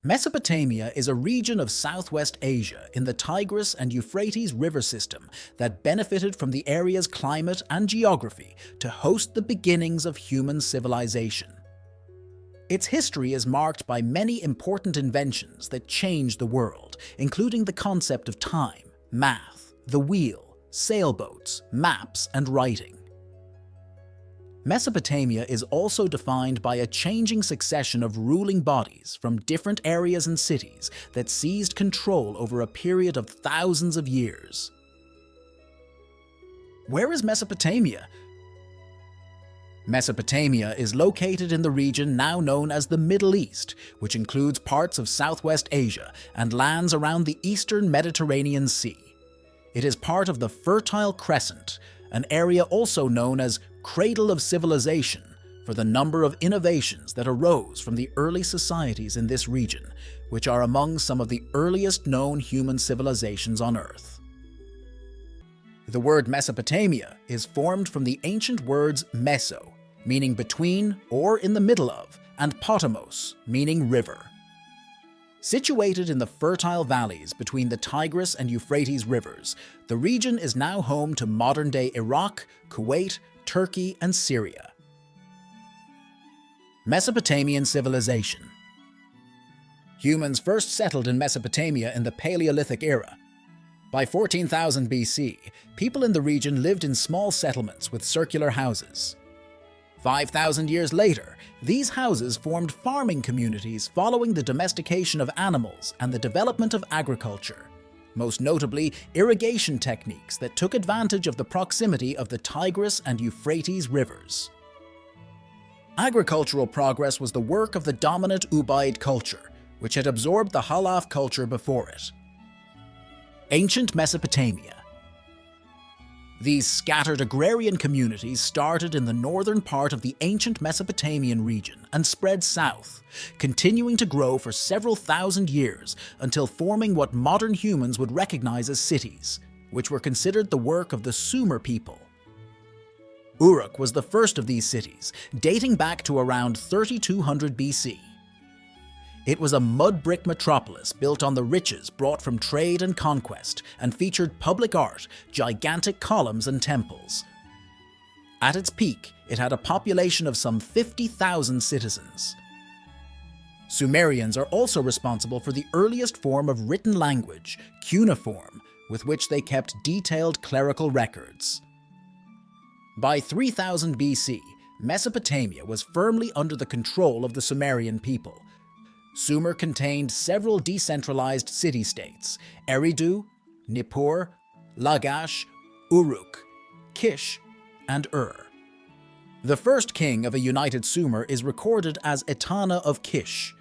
Mesopotamia is a region of southwest Asia in the Tigris and Euphrates river system that benefited from the area's climate and geography to host the beginnings of human civilization. Its history is marked by many important inventions that changed the world, including the concept of time, math, the wheel, sailboats, maps, and writing. Mesopotamia is also defined by a changing succession of ruling bodies from different areas and cities that seized control over a period of thousands of years. Where is Mesopotamia? Mesopotamia is located in the region now known as the Middle East, which includes parts of Southwest Asia and lands around the eastern Mediterranean Sea. It is part of the Fertile Crescent, an area also known as Cradle of Civilization for the number of innovations that arose from the early societies in this region, which are among some of the earliest known human civilizations on Earth. The word Mesopotamia is formed from the ancient words meso, meaning between or in the middle of, and potamos, meaning river. Situated in the fertile valleys between the Tigris and Euphrates rivers, the region is now home to modern-day Iraq, Kuwait, Turkey, and Syria. Mesopotamian civilization. Humans first settled in Mesopotamia in the Paleolithic era. By 14,000 BC, people in the region lived in small settlements with circular houses. 5,000 years later, these houses formed farming communities following the domestication of animals and the development of agriculture, most notably irrigation techniques that took advantage of the proximity of the Tigris and Euphrates rivers. Agricultural progress was the work of the dominant Ubaid culture, which had absorbed the Halaf culture before it. Ancient Mesopotamia. These scattered agrarian communities started in the northern part of the ancient Mesopotamian region and spread south, continuing to grow for several thousand years until forming what modern humans would recognize as cities, which were considered the work of the Sumer people. Uruk was the first of these cities, dating back to around 3200 BC. It was a mud brick metropolis built on the riches brought from trade and conquest and featured public art, gigantic columns and temples. At its peak, it had a population of some 50,000 citizens. Sumerians are also responsible for the earliest form of written language, cuneiform, with which they kept detailed clerical records. By 3000 BC, Mesopotamia was firmly under the control of the Sumerian people. Sumer contained several decentralized city-states: Eridu, Nippur, Lagash, Uruk, Kish, and Ur. The first king of a united Sumer is recorded as Etana of Kish.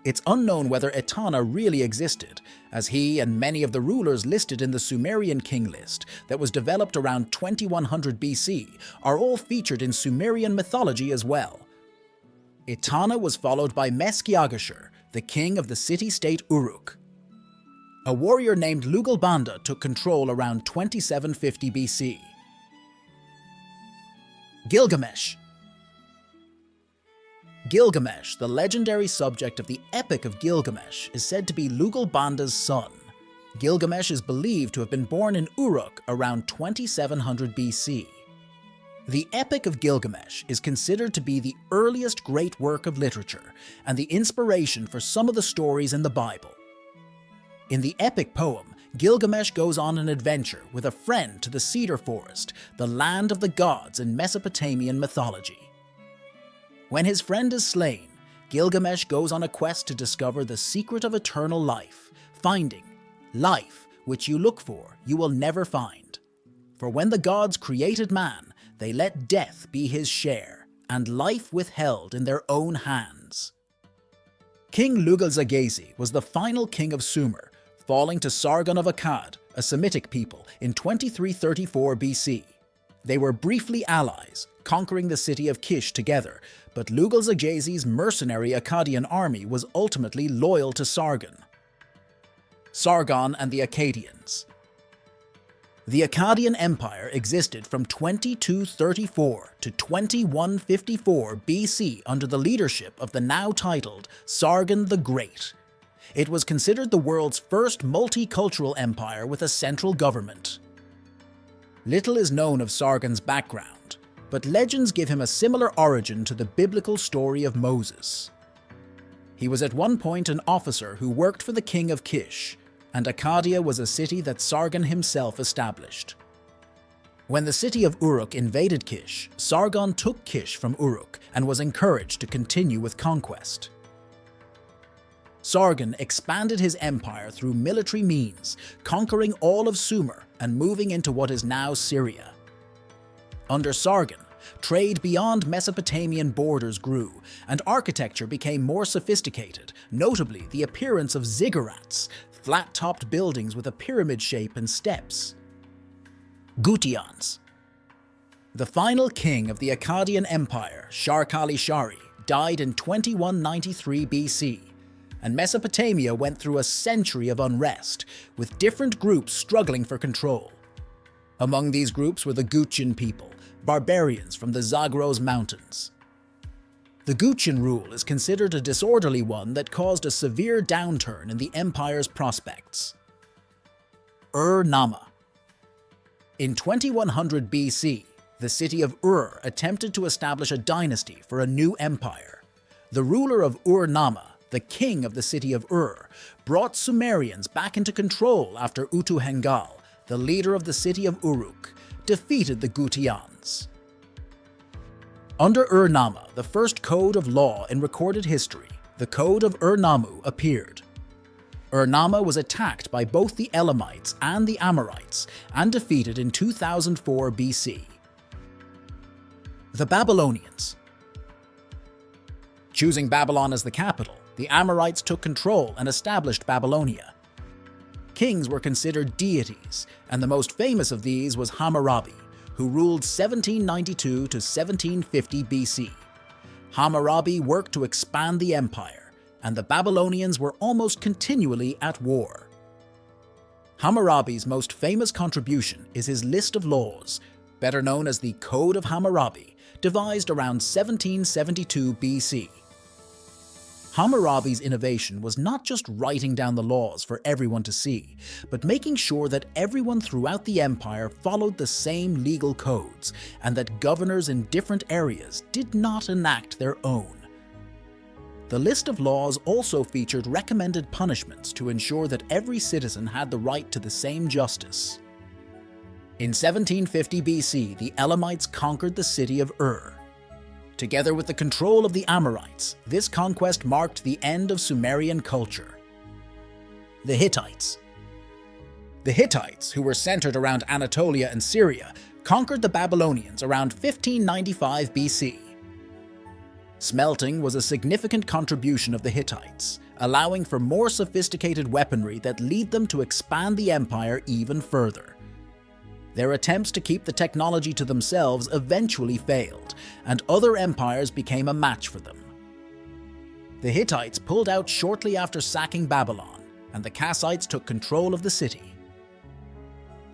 It's unknown whether Etana really existed, as he and many of the rulers listed in the Sumerian king list that was developed around 2100 BC are all featured in Sumerian mythology as well. Etana was followed by Meskiagashur, the king of the city-state Uruk. A warrior named Lugalbanda took control around 2750 BC. Gilgamesh. Gilgamesh, the legendary subject of the Epic of Gilgamesh, is said to be Lugalbanda's son. Gilgamesh is believed to have been born in Uruk around 2700 BC. The Epic of Gilgamesh is considered to be the earliest great work of literature and the inspiration for some of the stories in the Bible. In the epic poem, Gilgamesh goes on an adventure with a friend to the cedar forest, the land of the gods in Mesopotamian mythology. When his friend is slain, Gilgamesh goes on a quest to discover the secret of eternal life, finding life which you look for, you will never find. For when the gods created man, they let death be his share, and life withheld in their own hands. King Lugalzagesi was the final king of Sumer, falling to Sargon of Akkad, a Semitic people, in 2334 BC. They were briefly allies, conquering the city of Kish together, but Lugalzagesi's mercenary Akkadian army was ultimately loyal to Sargon. Sargon and the Akkadians. The Akkadian Empire existed from 2234 to 2154 BC under the leadership of the now titled Sargon the Great. It was considered the world's first multicultural empire with a central government. Little is known of Sargon's background, but legends give him a similar origin to the biblical story of Moses. He was at one point an officer who worked for the king of Kish, and Akkadia was a city that Sargon himself established. When the city of Uruk invaded Kish, Sargon took Kish from Uruk and was encouraged to continue with conquest. Sargon expanded his empire through military means, conquering all of Sumer and moving into what is now Syria. Under Sargon, trade beyond Mesopotamian borders grew, and architecture became more sophisticated, notably the appearance of ziggurats, flat-topped buildings with a pyramid shape and steps. Gutians. The final king of the Akkadian Empire, Shar-Kali-Shari, died in 2193 BC, and Mesopotamia went through a century of unrest, with different groups struggling for control. Among these groups were the Gutian people, barbarians from the Zagros Mountains. The Gutian rule is considered a disorderly one that caused a severe downturn in the empire's prospects. Namma. In 2100 BC, the city of Ur attempted to establish a dynasty for a new empire. The ruler of Namma, the king of the city of Ur, brought Sumerians back into control after Utu-Hengal, the leader of the city of Uruk, defeated the Gutians. Under Namma, the first code of law in recorded history, the Code of Nammu, appeared. Namma was attacked by both the Elamites and the Amorites and defeated in 2004 BC. The Babylonians. Choosing Babylon as the capital, the Amorites took control and established Babylonia. Kings were considered deities, and the most famous of these was Hammurabi, who ruled 1792 to 1750 BC. Hammurabi worked to expand the empire, and the Babylonians were almost continually at war. Hammurabi's most famous contribution is his list of laws, better known as the Code of Hammurabi, devised around 1772 BC. Hammurabi's innovation was not just writing down the laws for everyone to see, but making sure that everyone throughout the empire followed the same legal codes, and that governors in different areas did not enact their own. The list of laws also featured recommended punishments to ensure that every citizen had the right to the same justice. In 1750 BC, the Elamites conquered the city of Ur. Together with the control of the Amorites, this conquest marked the end of Sumerian culture. The Hittites. The Hittites, who were centered around Anatolia and Syria, conquered the Babylonians around 1595 BC. Smelting was a significant contribution of the Hittites, allowing for more sophisticated weaponry that led them to expand the empire even further. Their attempts to keep the technology to themselves eventually failed, and other empires became a match for them. The Hittites pulled out shortly after sacking Babylon, and the Kassites took control of the city.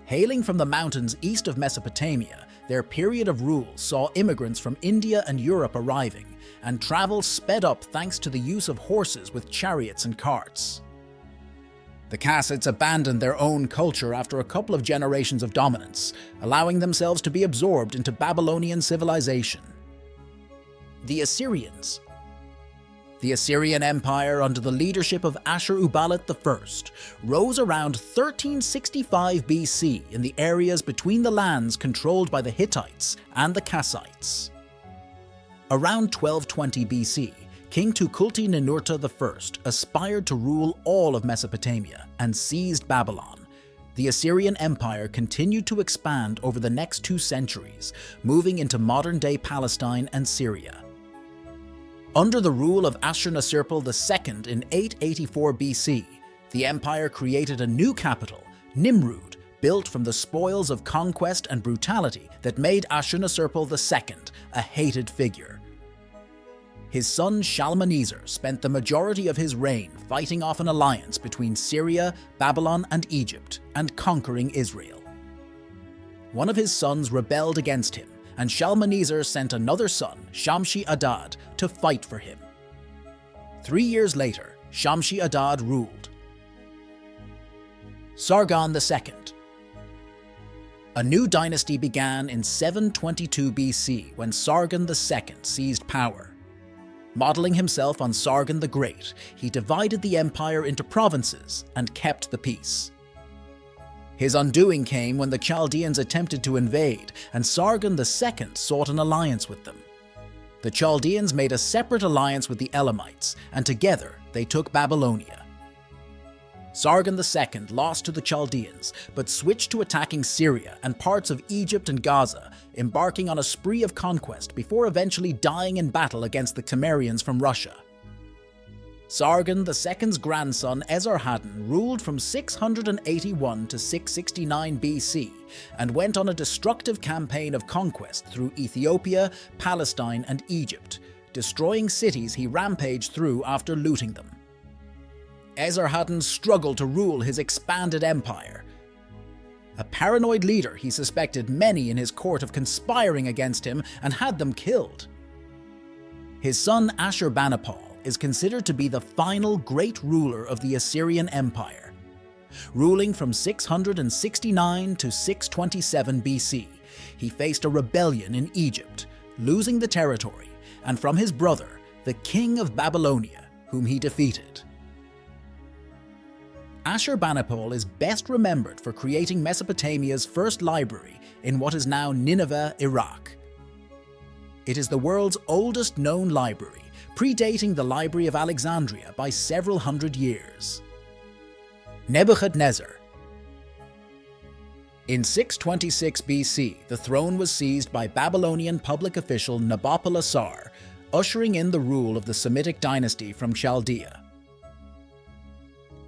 Hailing from the mountains east of Mesopotamia, their period of rule saw immigrants from India and Europe arriving, and travel sped up thanks to the use of horses with chariots and carts. The Kassites abandoned their own culture after a couple of generations of dominance, allowing themselves to be absorbed into Babylonian civilization. The Assyrians. The Assyrian Empire, under the leadership of Ashur-uballit I, rose around 1365 BC in the areas between the lands controlled by the Hittites and the Kassites. Around 1220 BC, King Tukulti-Ninurta I aspired to rule all of Mesopotamia and seized Babylon. The Assyrian Empire continued to expand over the next 2 centuries, moving into modern-day Palestine and Syria. Under the rule of Ashurnasirpal II in 884 BC, the empire created a new capital, Nimrud, built from the spoils of conquest and brutality that made Ashurnasirpal II a hated figure. His son Shalmaneser spent the majority of his reign fighting off an alliance between Syria, Babylon, and Egypt, and conquering Israel. One of his sons rebelled against him, and Shalmaneser sent another son, Shamshi-Adad, to fight for him. 3 years later, Shamshi-Adad ruled. Sargon II. A new dynasty began in 722 BC when Sargon II seized power. Modeling himself on Sargon the Great, he divided the empire into provinces and kept the peace. His undoing came when the Chaldeans attempted to invade, and Sargon II sought an alliance with them. The Chaldeans made a separate alliance with the Elamites, and together they took Babylonia. Sargon II lost to the Chaldeans, but switched to attacking Syria and parts of Egypt and Gaza, embarking on a spree of conquest before eventually dying in battle against the Cimmerians from Russia. Sargon II's grandson Esarhaddon ruled from 681 to 669 BC and went on a destructive campaign of conquest through Ethiopia, Palestine, and Egypt, destroying cities he rampaged through after looting them. Esarhaddon struggled to rule his expanded empire. A paranoid leader, he suspected many in his court of conspiring against him and had them killed. His son Ashurbanipal is considered to be the final great ruler of the Assyrian Empire. Ruling from 669 to 627 BC, he faced a rebellion in Egypt, losing the territory, and from his brother, the king of Babylonia, whom he defeated. Ashurbanipal is best remembered for creating Mesopotamia's first library in what is now Nineveh, Iraq. It is the world's oldest known library, predating the Library of Alexandria by several hundred years. Nebuchadnezzar. In 626 BC, the throne was seized by Babylonian public official Nabopolassar, ushering in the rule of the Semitic dynasty from Chaldea.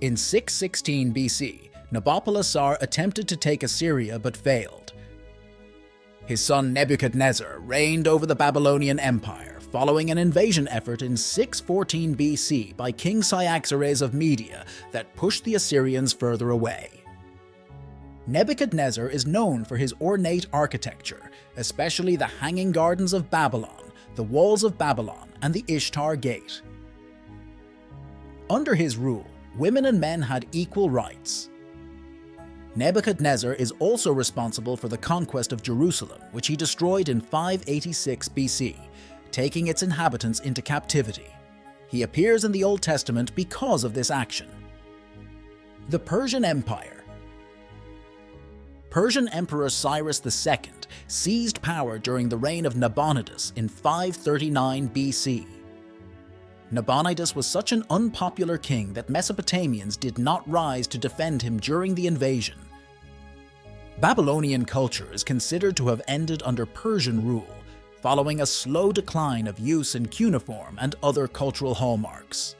In 616 BC, Nabopolassar attempted to take Assyria but failed. His son Nebuchadnezzar reigned over the Babylonian Empire, following an invasion effort in 614 BC by King Cyaxares of Media that pushed the Assyrians further away. Nebuchadnezzar is known for his ornate architecture, especially the Hanging Gardens of Babylon, the Walls of Babylon, and the Ishtar Gate. Under his rule, women and men had equal rights. Nebuchadnezzar is also responsible for the conquest of Jerusalem, which he destroyed in 586 BC, taking its inhabitants into captivity. He appears in the Old Testament because of this action. The Persian Empire. Persian Emperor Cyrus II seized power during the reign of Nabonidus in 539 BC. Nabonidus was such an unpopular king that Mesopotamians did not rise to defend him during the invasion. Babylonian culture is considered to have ended under Persian rule, following a slow decline of use in cuneiform and other cultural hallmarks.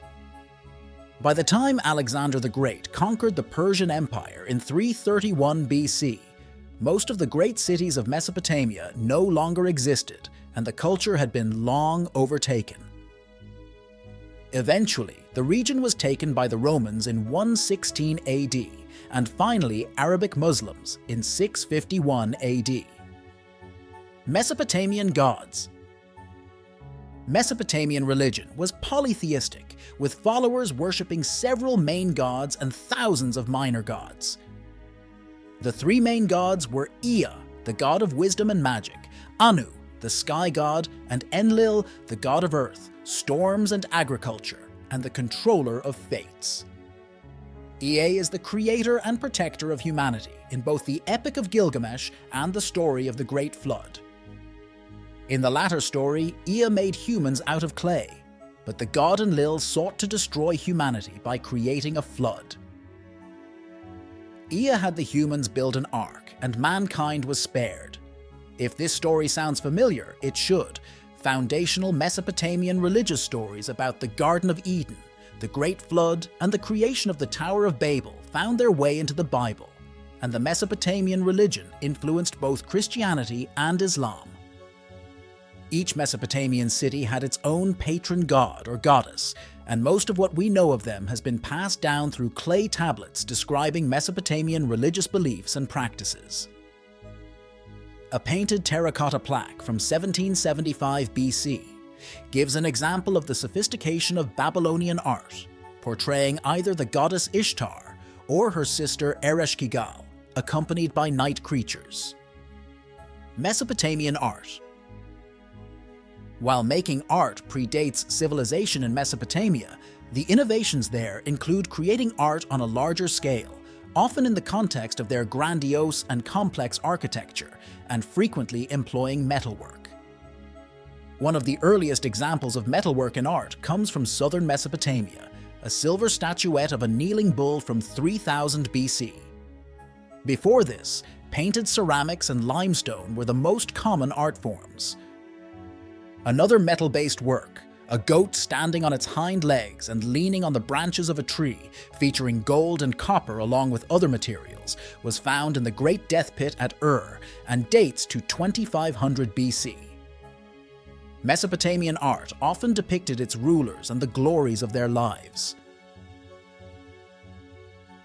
By the time Alexander the Great conquered the Persian Empire in 331 BC, most of the great cities of Mesopotamia no longer existed, and the culture had been long overtaken. Eventually, the region was taken by the Romans in 116 AD, and finally Arabic Muslims in 651 AD. Mesopotamian gods. Mesopotamian religion was polytheistic, with followers worshipping several main gods and thousands of minor gods. The three main gods were Ea, the god of wisdom and magic, Anu, the sky god, and Enlil, the god of earth, storms and agriculture, and the controller of fates. Ea is the creator and protector of humanity in both the Epic of Gilgamesh and the story of the Great Flood. In the latter story, Ea made humans out of clay, but the god Enlil sought to destroy humanity by creating a flood. Ea had the humans build an ark, and mankind was spared. If this story sounds familiar, it should. Foundational Mesopotamian religious stories about the Garden of Eden, the Great Flood, and the creation of the Tower of Babel found their way into the Bible, and the Mesopotamian religion influenced both Christianity and Islam. Each Mesopotamian city had its own patron god or goddess, and most of what we know of them has been passed down through clay tablets describing Mesopotamian religious beliefs and practices. A painted terracotta plaque from 1775 BC gives an example of the sophistication of Babylonian art, portraying either the goddess Ishtar or her sister Ereshkigal, accompanied by night creatures. Mesopotamian art. While making art predates civilization in Mesopotamia, the innovations there include creating art on a larger scale, often in the context of their grandiose and complex architecture, and frequently employing metalwork. One of the earliest examples of metalwork in art comes from southern Mesopotamia, a silver statuette of a kneeling bull from 3000 BC. Before this, painted ceramics and limestone were the most common art forms. Another metal-based work, a goat standing on its hind legs and leaning on the branches of a tree, featuring gold and copper along with other materials, was found in the Great Death Pit at Ur and dates to 2500 BC. Mesopotamian art often depicted its rulers and the glories of their lives.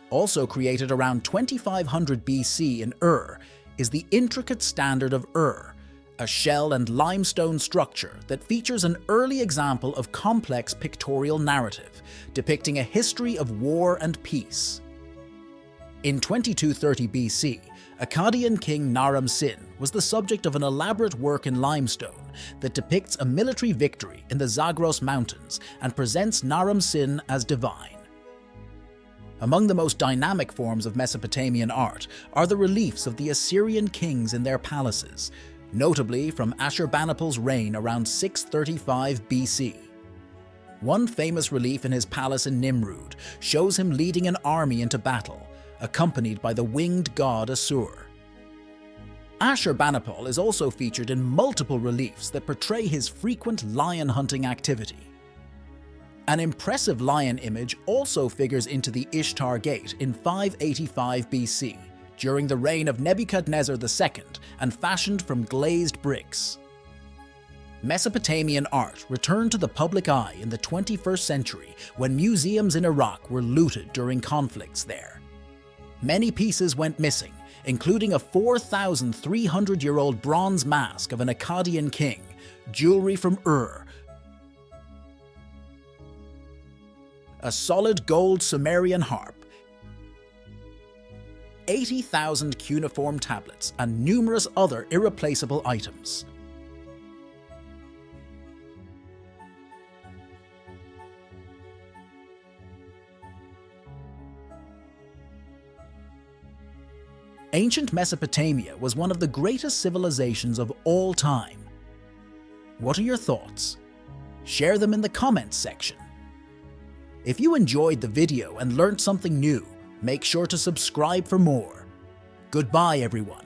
Also created around 2500 BC in Ur is the intricate Standard of Ur, a shell and limestone structure that features an early example of complex pictorial narrative, depicting a history of war and peace. In 2230 BC, Akkadian king Naram Sin was the subject of an elaborate work in limestone that depicts a military victory in the Zagros Mountains and presents Naram Sin as divine. Among the most dynamic forms of Mesopotamian art are the reliefs of the Assyrian kings in their palaces, notably from Ashurbanipal's reign around 635 BC. One famous relief in his palace in Nimrud shows him leading an army into battle, accompanied by the winged god Assur. Ashurbanipal is also featured in multiple reliefs that portray his frequent lion hunting activity. An impressive lion image also figures into the Ishtar Gate in 585 BC, during the reign of Nebuchadnezzar II, and fashioned from glazed bricks. Mesopotamian art returned to the public eye in the 21st century when museums in Iraq were looted during conflicts there. Many pieces went missing, including a 4,300-year-old bronze mask of an Akkadian king, jewelry from Ur, a solid gold Sumerian harp, 80,000 cuneiform tablets, and numerous other irreplaceable items. Ancient Mesopotamia was one of the greatest civilizations of all time. What are your thoughts? Share them in the comments section. If you enjoyed the video and learned something new, make sure to subscribe for more. Goodbye, everyone.